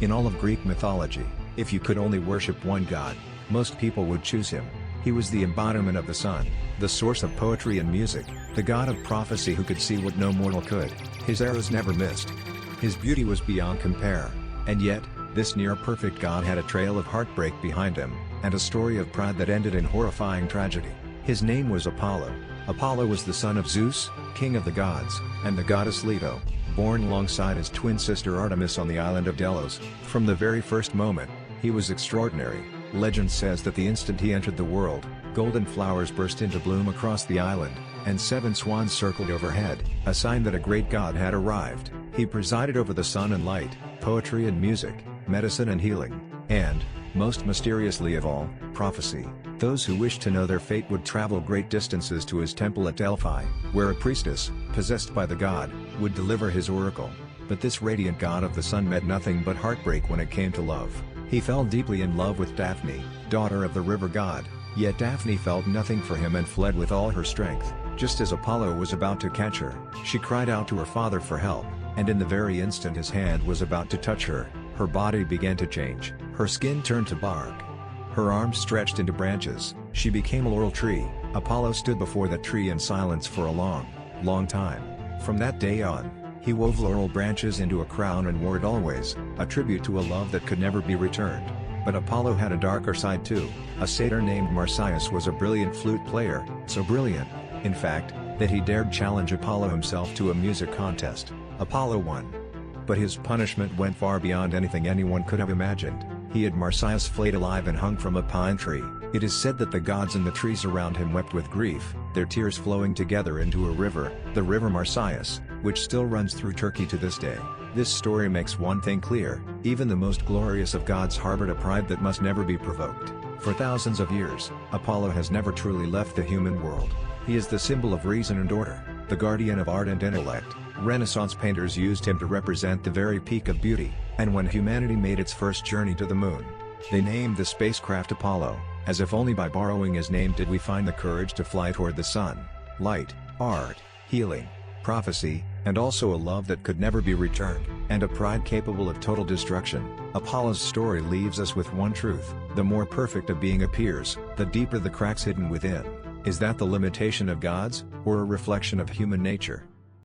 In all of Greek mythology, if you could only worship one god, most people would choose him. He was the embodiment of the sun, the source of poetry and music, the god of prophecy who could see what no mortal could. His arrows never missed. His beauty was beyond compare. And yet, this near-perfect god had a trail of heartbreak behind him, and a story of pride that ended in horrifying tragedy. His name was Apollo. Apollo was the son of Zeus, king of the gods, and the goddess Leto, born alongside his twin sister Artemis on the island of Delos. From the very first moment, he was extraordinary. Legend says that the instant he entered the world, golden flowers burst into bloom across the island, and 7 swans circled overhead, a sign that a great god had arrived. He presided over the sun and light, poetry and music, medicine and healing, and, most mysteriously of all, prophecy. Those who wished to know their fate would travel great distances to his temple at Delphi, where a priestess, possessed by the god, would deliver his oracle. But this radiant god of the sun met nothing but heartbreak when it came to love. He fell deeply in love with Daphne, daughter of the river god, yet Daphne felt nothing for him and fled with all her strength. Just as Apollo was about to catch her, she cried out to her father for help, and in the very instant his hand was about to touch her, her body began to change. Her skin turned to bark. Her arms stretched into branches. She became a laurel tree. Apollo stood before that tree in silence for a long, long time. From that day on, he wove laurel branches into a crown and wore it always, a tribute to a love that could never be returned. But Apollo had a darker side too. A satyr named Marsyas was a brilliant flute player, so brilliant, in fact, that he dared challenge Apollo himself to a music contest. Apollo won. But his punishment went far beyond anything anyone could have imagined. He had Marsyas flayed alive and hung from a pine tree. It is said that the gods and the trees around him wept with grief, their tears flowing together into a river, the river Marsyas, which still runs through Turkey to this day. This story makes one thing clear: even the most glorious of gods harbored a pride that must never be provoked. For thousands of years, Apollo has never truly left the human world. He is the symbol of reason and order, the guardian of art and intellect. Renaissance painters used him to represent the very peak of beauty, and when humanity made its first journey to the moon, they named the spacecraft Apollo, as if only by borrowing his name did we find the courage to fly toward the sun. Light, art, healing, prophecy, and also a love that could never be returned, and a pride capable of total destruction. Apollo's story leaves us with one truth: the more perfect a being appears, the deeper the cracks hidden within. Is that the limitation of gods, or a reflection of human nature?